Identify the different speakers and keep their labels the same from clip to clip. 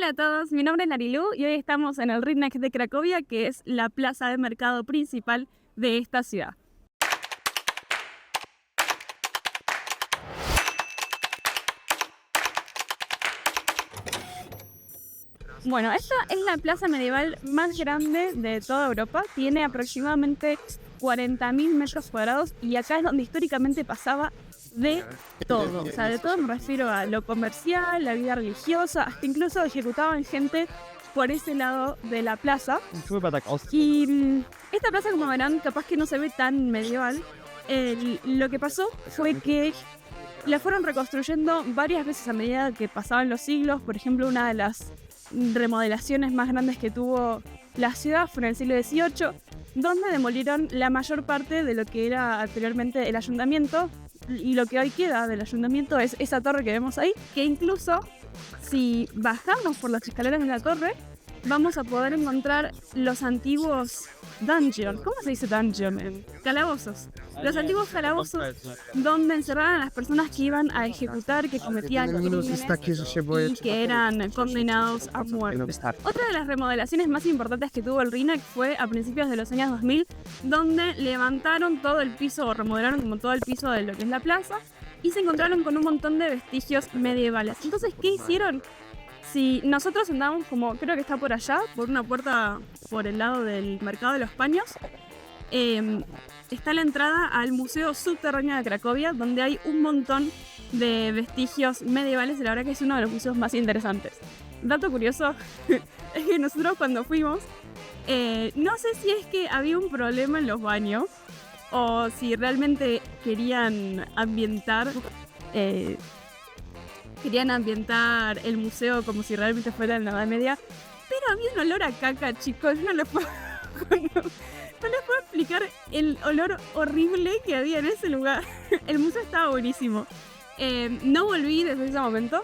Speaker 1: Hola a todos, mi nombre es Narilu y hoy estamos en el Rynek de Cracovia, que es la plaza de mercado principal de esta ciudad. Bueno, esta es la plaza medieval más grande de toda Europa, tiene aproximadamente 40.000 metros cuadrados y acá es donde históricamente pasaba de todo. O sea, de todo me refiero a lo comercial, la vida religiosa, hasta incluso ejecutaban gente por ese lado de la plaza. Y esta plaza, como verán, capaz que no se ve tan medieval. Lo que pasó fue que la fueron reconstruyendo varias veces a medida que pasaban los siglos. Por ejemplo, una de las remodelaciones más grandes que tuvo la ciudad fue en el siglo XVIII, donde demolieron la mayor parte de lo que era anteriormente el ayuntamiento, y lo que hoy queda del ayuntamiento es esa torre que vemos ahí, que incluso si bajamos por las escaleras de la torre vamos a poder encontrar los antiguos dungeons. ¿Cómo se dice dungeon? Calabozos. Los antiguos calabozos donde encerraban a las personas que iban a ejecutar, que cometían crímenes y que eran condenados a muerte. Otra de las remodelaciones más importantes que tuvo el Rynek fue a principios de los años 2000, donde levantaron todo el piso, o remodelaron como todo el piso de lo que es la plaza, y se encontraron con un montón de vestigios medievales. Entonces, ¿qué hicieron? Si nosotros andábamos como, creo que está por allá, por una puerta por el lado del mercado de los paños, está la entrada al Museo Subterráneo de Cracovia, donde hay un montón de vestigios medievales y la verdad que es uno de los museos más interesantes. Dato curioso es que nosotros cuando fuimos, no sé si es que había un problema en los baños o si realmente querían ambientar el museo como si realmente fuera en la Edad Media, pero había un olor a caca, chicos. No les puedo explicar el olor horrible que había en ese lugar. El museo estaba buenísimo. No volví desde ese momento,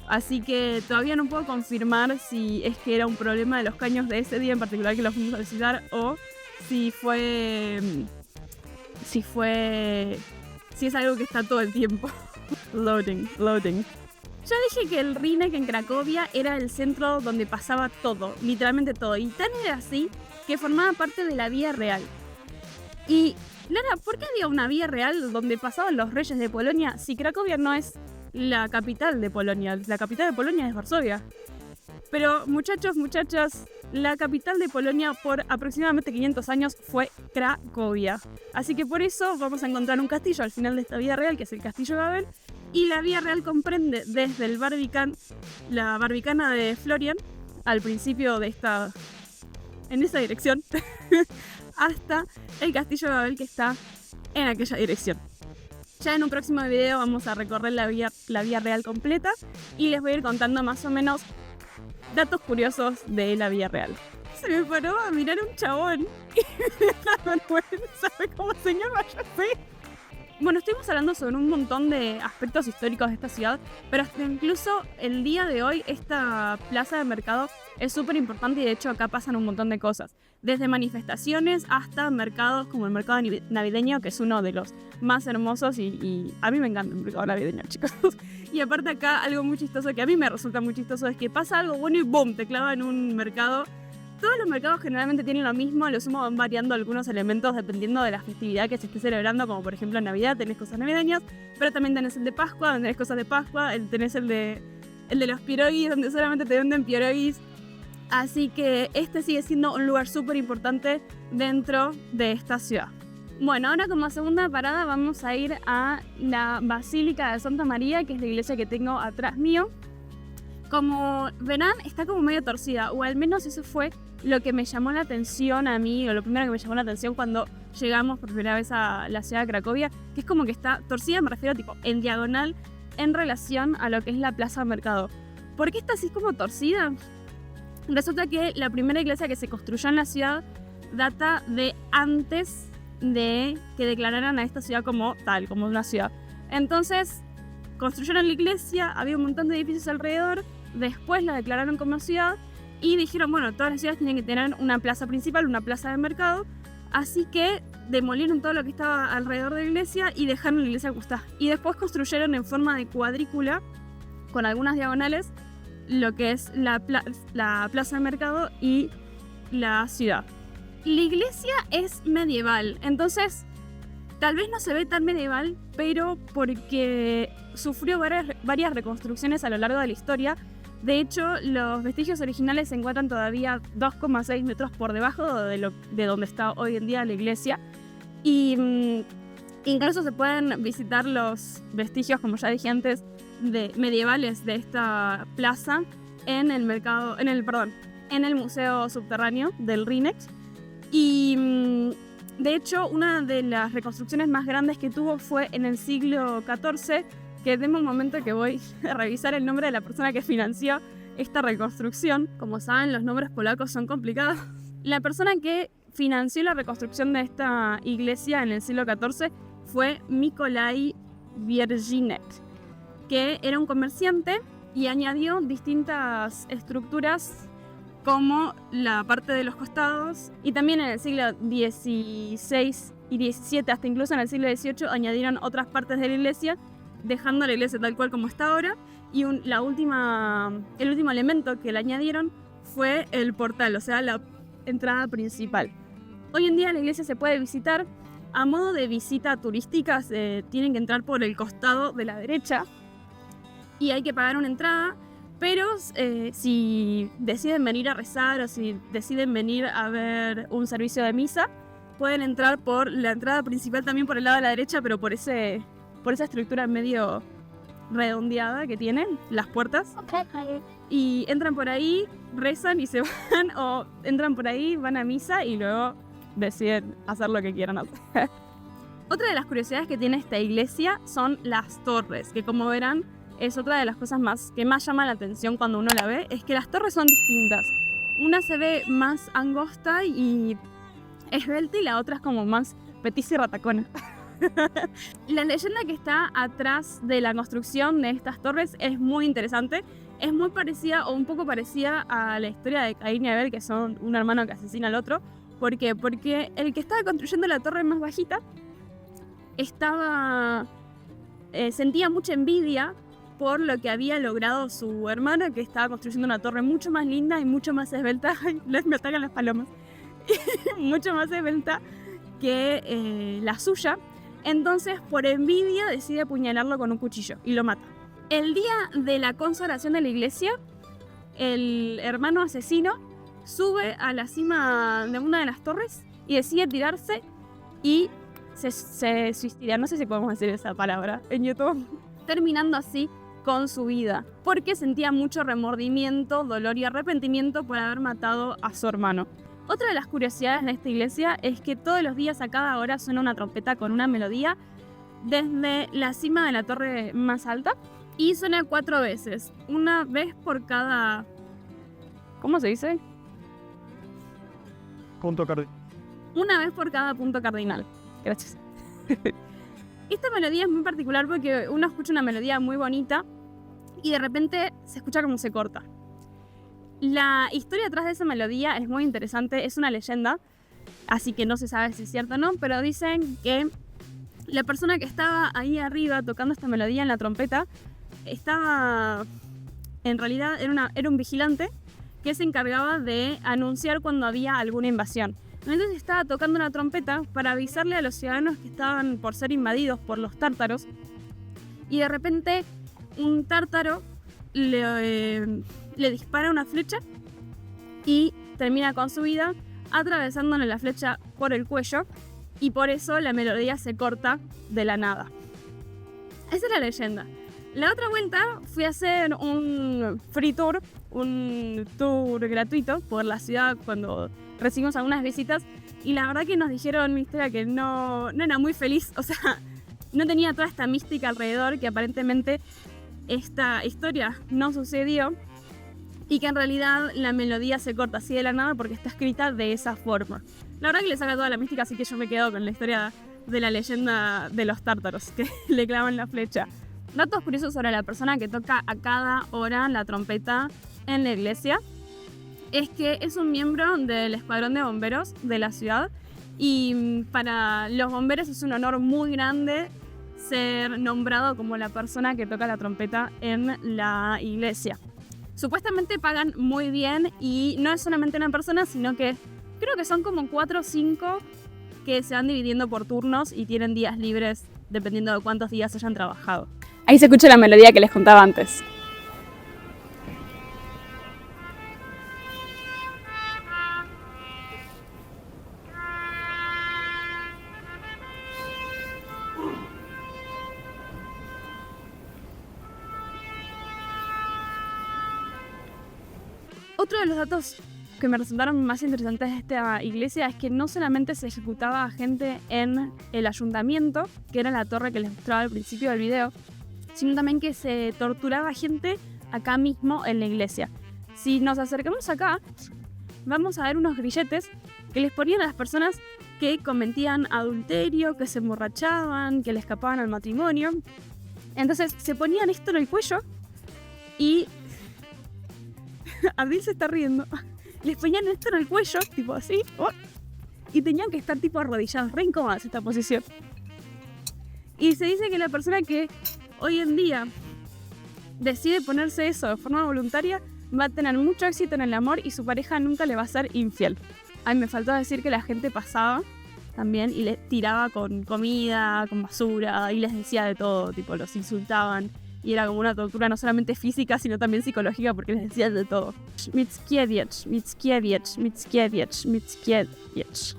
Speaker 1: así que todavía no puedo confirmar si es que era un problema de los caños de ese día en particular que los fuimos a visitar, o si es algo que está todo el tiempo. Loading. Ya dije que el Rynek en Cracovia era el centro donde pasaba todo, literalmente todo, y tan era así que formaba parte de la vía real. Y, Lara, ¿por qué había una vía real donde pasaban los reyes de Polonia si Cracovia no es la capital de Polonia? La capital de Polonia es Varsovia. Pero, muchachos, muchachas, la capital de Polonia por aproximadamente 500 años fue Cracovia. Así que por eso vamos a encontrar un castillo al final de esta vía real, que es el Castillo de Babel. Y la vía real comprende desde el la barbicana de Florian, al principio de en esa dirección, hasta el Castillo de Babel, que está en aquella dirección. Ya en un próximo video vamos a recorrer la vía real completa y les voy a ir contando más o menos datos curiosos de la vía real. Se me paró a mirar un chabón y me da vergüenza de cómo señor vaya así. Bueno, estuvimos hablando sobre un montón de aspectos históricos de esta ciudad, pero hasta incluso el día de hoy esta plaza de mercado es súper importante y de hecho acá pasan un montón de cosas. Desde manifestaciones hasta mercados como el mercado navideño, que es uno de los más hermosos y a mí me encanta el mercado navideño, chicos. Y aparte acá algo muy chistoso que a mí me resulta muy chistoso es que pasa algo bueno y ¡boom! Te clava en un mercado. Todos los mercados generalmente tienen lo mismo, lo sumo van variando algunos elementos dependiendo de la festividad que se esté celebrando, como por ejemplo en Navidad tenés cosas navideñas, pero también tenés el de Pascua, donde tenés cosas de Pascua, tenés el de los pierogis, donde solamente te venden pierogis. Así que este sigue siendo un lugar súper importante dentro de esta ciudad. Bueno, ahora como segunda parada vamos a ir a la Basílica de Santa María, que es la iglesia que tengo atrás mío. Como verán, está como medio torcida, o al menos eso fue lo que me llamó la atención a mí, o lo primero que me llamó la atención cuando llegamos por primera vez a la ciudad de Cracovia, que es como que está torcida, me refiero tipo en diagonal en relación a lo que es la plaza de mercado. ¿Por qué está así como torcida? Resulta que la primera iglesia que se construyó en la ciudad data de antes de que declararan a esta ciudad como tal, como una ciudad. Entonces, construyeron la iglesia, había un montón de edificios alrededor, después la declararon como ciudad y dijeron, bueno, todas las ciudades tienen que tener una plaza principal, una plaza de mercado, así que demolieron todo lo que estaba alrededor de la iglesia y dejaron la iglesia como está. Y después construyeron en forma de cuadrícula, con algunas diagonales, lo que es la plaza de mercado y la ciudad. La iglesia es medieval, entonces tal vez no se ve tan medieval, pero porque sufrió varias reconstrucciones a lo largo de la historia. De hecho, los vestigios originales se encuentran todavía 2,6 metros por debajo de donde está hoy en día la iglesia. Y incluso se pueden visitar los vestigios, como ya dije antes, medievales de esta plaza en el museo subterráneo del Rínex. Y de hecho, una de las reconstrucciones más grandes que tuvo fue en el siglo XIV, que denme un momento que voy a revisar el nombre de la persona que financió esta reconstrucción. Como saben, los nombres polacos son complicados. La persona que financió la reconstrucción de esta iglesia en el siglo XIV fue Mikołaj Wierzynek, que era un comerciante y añadió distintas estructuras como la parte de los costados, y también en el siglo XVI y XVII, hasta incluso en el siglo XVIII, añadieron otras partes de la iglesia, dejando la iglesia tal cual como está ahora. Y el último elemento que le añadieron fue el portal, o sea, la entrada principal. Hoy en día la iglesia se puede visitar a modo de visita turística. Tienen que entrar por el costado de la derecha y hay que pagar una entrada, pero si deciden venir a rezar o si deciden venir a ver un servicio de misa, pueden entrar por la entrada principal también por el lado de la derecha, pero por esa estructura medio redondeada que tienen las puertas. Y entran por ahí, rezan y se van, o entran por ahí, van a misa y luego deciden hacer lo que quieran hacer. Otra de las curiosidades que tiene esta iglesia son las torres, que como verán es otra de las cosas que más llama la atención cuando uno la ve, es que las torres son distintas. Una se ve más angosta y esbelta y la otra es como más petiza y ratacona. La leyenda que está atrás de la construcción de estas torres es muy interesante. Es muy parecida o un poco parecida a la historia de Caín y Abel, que son un hermano que asesina al otro. ¿Por qué? Porque el que estaba construyendo la torre más bajita sentía mucha envidia por lo que había logrado su hermano, que estaba construyendo una torre mucho más linda y mucho más esbelta. Ay, me atacan las palomas. Mucho más esbelta que la suya. Entonces, por envidia, decide apuñalarlo con un cuchillo y lo mata. El día de la consagración de la iglesia, el hermano asesino sube a la cima de una de las torres y decide tirarse y se suicida. No sé si podemos decir esa palabra en YouTube. Terminando así con su vida, porque sentía mucho remordimiento, dolor y arrepentimiento por haber matado a su hermano. Otra de las curiosidades de esta iglesia es que todos los días a cada hora suena una trompeta con una melodía desde la cima de la torre más alta y suena 4 veces, una vez por cada... ¿Cómo se dice?
Speaker 2: Punto cardinal.
Speaker 1: Una vez por cada punto cardinal. Gracias. Esta melodía es muy particular porque uno escucha una melodía muy bonita y de repente se escucha como se corta. La historia detrás de esa melodía es muy interesante, es una leyenda, así que no se sabe si es cierto o no, pero dicen que la persona que estaba ahí arriba tocando esta melodía en la trompeta en realidad era un vigilante que se encargaba de anunciar cuando había alguna invasión. Entonces estaba tocando la trompeta para avisarle a los ciudadanos que estaban por ser invadidos por los tártaros, y de repente un tártaro le dispara una flecha y termina con su vida atravesándole la flecha por el cuello, y por eso la melodía se corta de la nada. Esa es la leyenda. La otra vuelta fui a hacer un free tour, un tour gratuito por la ciudad cuando recibimos algunas visitas, y la verdad que nos dijeron una historia que no era muy feliz, o sea, no tenía toda esta mística alrededor, que aparentemente esta historia no sucedió y que en realidad la melodía se corta así de la nada porque está escrita de esa forma. La verdad que le saca toda la mística, así que yo me quedo con la historia de la leyenda de los tártaros que le clavan la flecha. Datos curiosos sobre la persona que toca a cada hora la trompeta en la iglesia es que es un miembro del escuadrón de bomberos de la ciudad, y para los bomberos es un honor muy grande ser nombrado como la persona que toca la trompeta en la iglesia. Supuestamente pagan muy bien y no es solamente una persona, sino que creo que son como 4 o 5 que se van dividiendo por turnos y tienen días libres dependiendo de cuántos días hayan trabajado. Ahí se escucha la melodía que les contaba antes. Otro de los datos que me resultaron más interesantes de esta iglesia es que no solamente se ejecutaba a gente en el ayuntamiento, que era la torre que les mostraba al principio del video, sino también que se torturaba a gente acá mismo en la iglesia. Si nos acercamos acá, vamos a ver unos grilletes que les ponían a las personas que cometían adulterio, que se emborrachaban, que le escapaban al matrimonio. Entonces se ponían esto en el cuello y... Abril se está riendo. Les ponían esto en el cuello, tipo así, y tenían que estar tipo arrodillados, re incómodas esta posición. Y se dice que la persona que hoy en día decide ponerse eso de forma voluntaria va a tener mucho éxito en el amor y su pareja nunca le va a ser infiel. Ay, me faltó decir que la gente pasaba también y les tiraba con comida, con basura, y les decía de todo, tipo los insultaban. Y era como una tortura no solamente física, sino también psicológica, porque les decía de todo. Mickiewicz, Mickiewicz, Mickiewicz, Mickiewicz.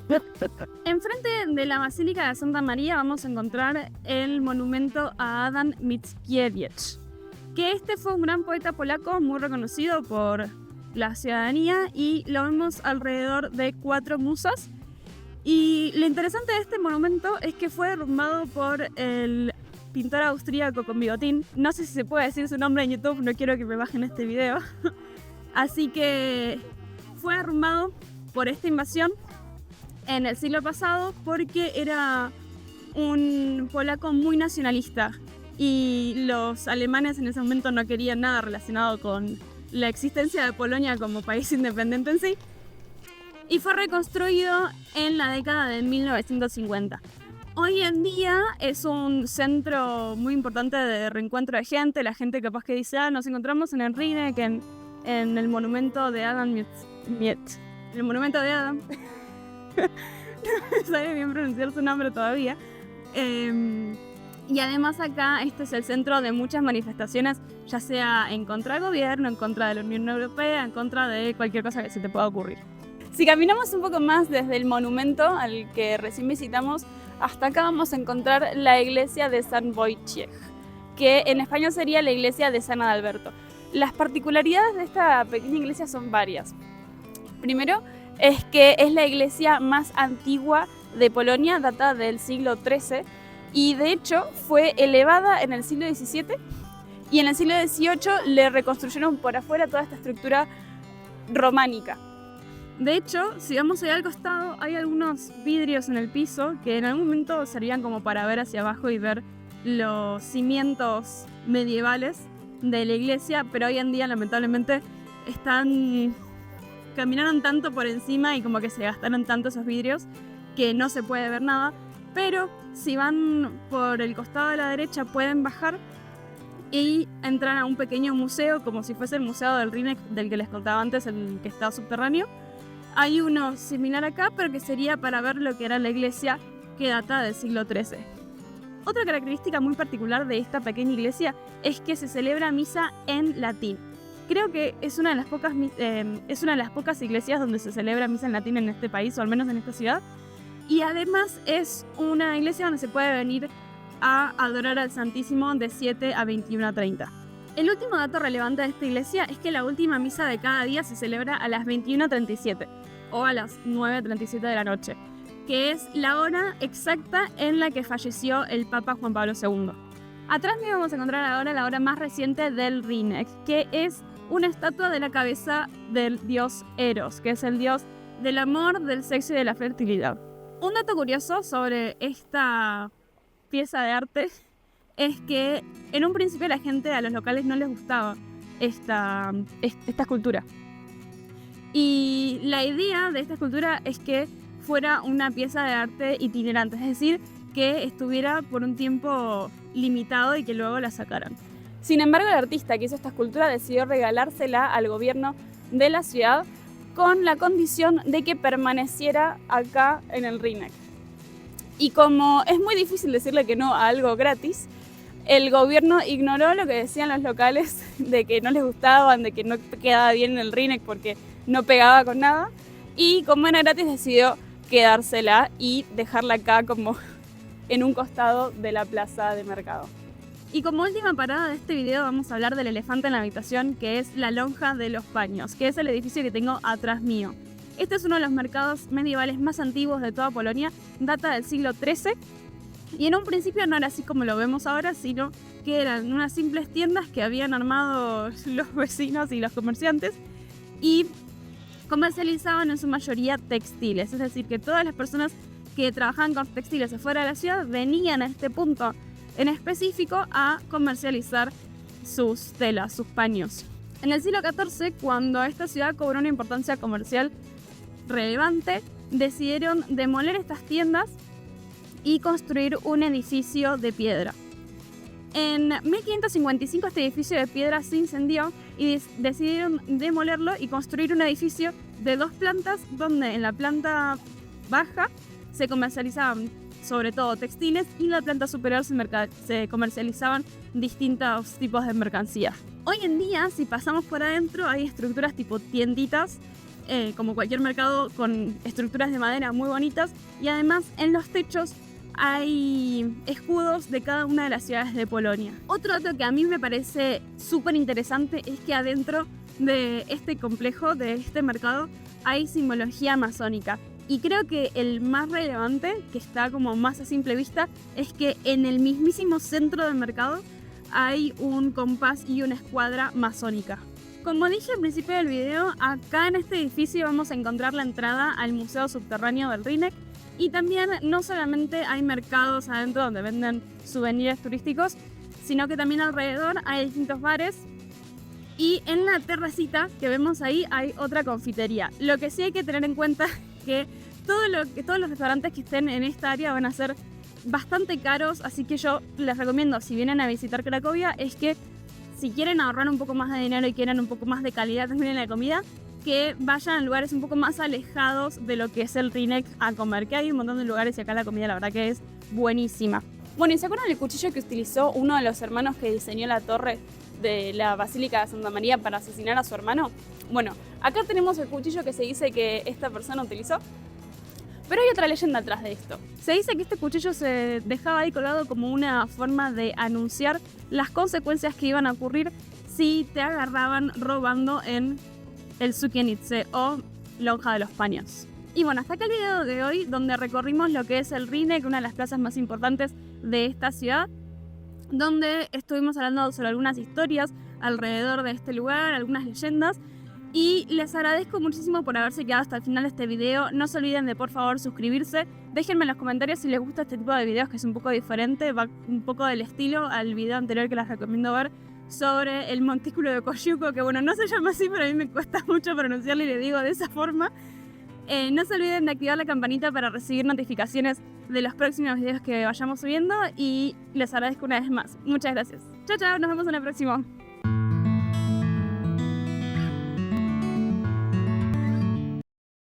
Speaker 1: Enfrente de la Basílica de Santa María vamos a encontrar el monumento a Adam Mickiewicz, que este fue un gran poeta polaco muy reconocido por la ciudadanía y lo vemos alrededor de 4 musas. Y lo interesante de este monumento es que fue derrumbado por el pintor austríaco con bigotín. No sé si se puede decir su nombre en YouTube, no quiero que me bajen este video. Así que fue armado por esta invasión en el siglo pasado porque era un polaco muy nacionalista y los alemanes en ese momento no querían nada relacionado con la existencia de Polonia como país independiente en sí, y fue reconstruido en la década de 1950. Hoy en día es un centro muy importante de reencuentro de gente. La gente capaz que dice, nos encontramos en el Rínek, en el monumento de Adam el monumento de Adam. No sabe bien pronunciar su nombre todavía. Y además acá este es el centro de muchas manifestaciones, ya sea en contra del gobierno, en contra de la Unión Europea, en contra de cualquier cosa que se te pueda ocurrir. Si caminamos un poco más desde el monumento al que recién visitamos, hasta acá vamos a encontrar la iglesia de San Wojciech, que en español sería la iglesia de San Adalberto. Las particularidades de esta pequeña iglesia son varias. Primero, es que es la iglesia más antigua de Polonia, data del siglo XIII, y de hecho fue elevada en el siglo XVII, y en el siglo XVIII le reconstruyeron por afuera toda esta estructura románica. De hecho, si vamos allá al costado, hay algunos vidrios en el piso que en algún momento servían como para ver hacia abajo y ver los cimientos medievales de la iglesia, pero hoy en día lamentablemente caminaron tanto por encima y como que se gastaron tanto esos vidrios que no se puede ver nada. Pero si van por el costado de la derecha pueden bajar y entrar a un pequeño museo, como si fuese el museo del Rínek del que les contaba antes, el que está subterráneo. Hay uno similar acá, pero que sería para ver lo que era la iglesia, que data del siglo XIII. Otra característica muy particular de esta pequeña iglesia es que se celebra misa en latín. Creo que es una de las pocas iglesias donde se celebra misa en latín en este país, o al menos en esta ciudad. Y además es una iglesia donde se puede venir a adorar al Santísimo de 7 a 21:30. El último dato relevante de esta iglesia es que la última misa de cada día se celebra a las 21:37 o a las 9:37 de la noche, que es la hora exacta en la que falleció el Papa Juan Pablo II. Atrás me vamos a encontrar ahora la hora más reciente del Rínek, que es una estatua de la cabeza del dios Eros, que es el dios del amor, del sexo y de la fertilidad. Un dato curioso sobre esta pieza de arte es que en un principio a los locales no les gustaba esta escultura. Y la idea de esta escultura es que fuera una pieza de arte itinerante, es decir, que estuviera por un tiempo limitado y que luego la sacaran. Sin embargo, el artista que hizo esta escultura decidió regalársela al gobierno de la ciudad con la condición de que permaneciera acá en el Rínek. Y como es muy difícil decirle que no a algo gratis, el gobierno ignoró lo que decían los locales de que no les gustaban, de que no quedaba bien en el Rínek porque no pegaba con nada. Y como era gratis decidió quedársela y dejarla acá como en un costado de la plaza de mercado. Y como última parada de este video vamos a hablar del elefante en la habitación, que es la Lonja de los Paños, que es el edificio que tengo atrás mío. Este es uno de los mercados medievales más antiguos de toda Polonia, data del siglo XIII y en un principio no era así como lo vemos ahora, sino que eran unas simples tiendas que habían armado los vecinos y los comerciantes y comercializaban en su mayoría textiles, es decir, que todas las personas que trabajaban con textiles afuera de la ciudad venían a este punto en específico a comercializar sus telas, sus paños. En el siglo XIV, cuando esta ciudad cobró una importancia comercial relevante, decidieron demoler estas tiendas y construir un edificio de piedra. En 1555 este edificio de piedra se incendió y decidieron demolerlo y construir un edificio de 2 plantas donde en la planta baja se comercializaban sobre todo textiles y en la planta superior se comercializaban distintos tipos de mercancía. Hoy en día, si pasamos por adentro, hay estructuras tipo tienditas, como cualquier mercado, con estructuras de madera muy bonitas y además en los techos hay escudos de cada una de las ciudades de Polonia. Otro dato que a mí me parece súper interesante es que adentro de este complejo, de este mercado, hay simbología masónica. Y creo que el más relevante, que está como más a simple vista, es que en el mismísimo centro del mercado hay un compás y una escuadra masónica. Como dije al principio del video, acá en este edificio vamos a encontrar la entrada al Museo Subterráneo del Rínek y también no solamente hay mercados adentro donde venden souvenirs turísticos, sino que también alrededor hay distintos bares y en la terracita que vemos ahí hay otra confitería. Lo que sí hay que tener en cuenta que todos los restaurantes que estén en esta área van a ser bastante caros, así que yo les recomiendo, si vienen a visitar Cracovia, es que si quieren ahorrar un poco más de dinero y quieren un poco más de calidad también en la comida, que vayan a lugares un poco más alejados de lo que es el Rínek a comer, que hay un montón de lugares y acá la comida la verdad que es buenísima. Bueno, ¿y se acuerdan del cuchillo que utilizó uno de los hermanos que diseñó la torre de la Basílica de Santa María para asesinar a su hermano? Bueno, acá tenemos el cuchillo que se dice que esta persona utilizó, pero hay otra leyenda atrás de esto. Se dice que este cuchillo se dejaba ahí colgado como una forma de anunciar las consecuencias que iban a ocurrir si te agarraban robando en el Sukiennice o Lonja de los Paños. Y bueno, hasta acá el video de hoy, donde recorrimos lo que es el Rínek, una de las plazas más importantes de esta ciudad, donde estuvimos hablando sobre algunas historias alrededor de este lugar, algunas leyendas, y les agradezco muchísimo por haberse quedado hasta el final de este video. No se olviden de por favor suscribirse, déjenme en los comentarios si les gusta este tipo de videos que es un poco diferente, va un poco del estilo al video anterior que les recomiendo ver sobre el montículo de Kosciuszko, que bueno, no se llama así, pero a mí me cuesta mucho pronunciarlo y le digo de esa forma. No se olviden de activar la campanita para recibir notificaciones de los próximos videos que vayamos subiendo y les agradezco una vez más. Muchas gracias. Chao, chao, nos vemos en el próximo.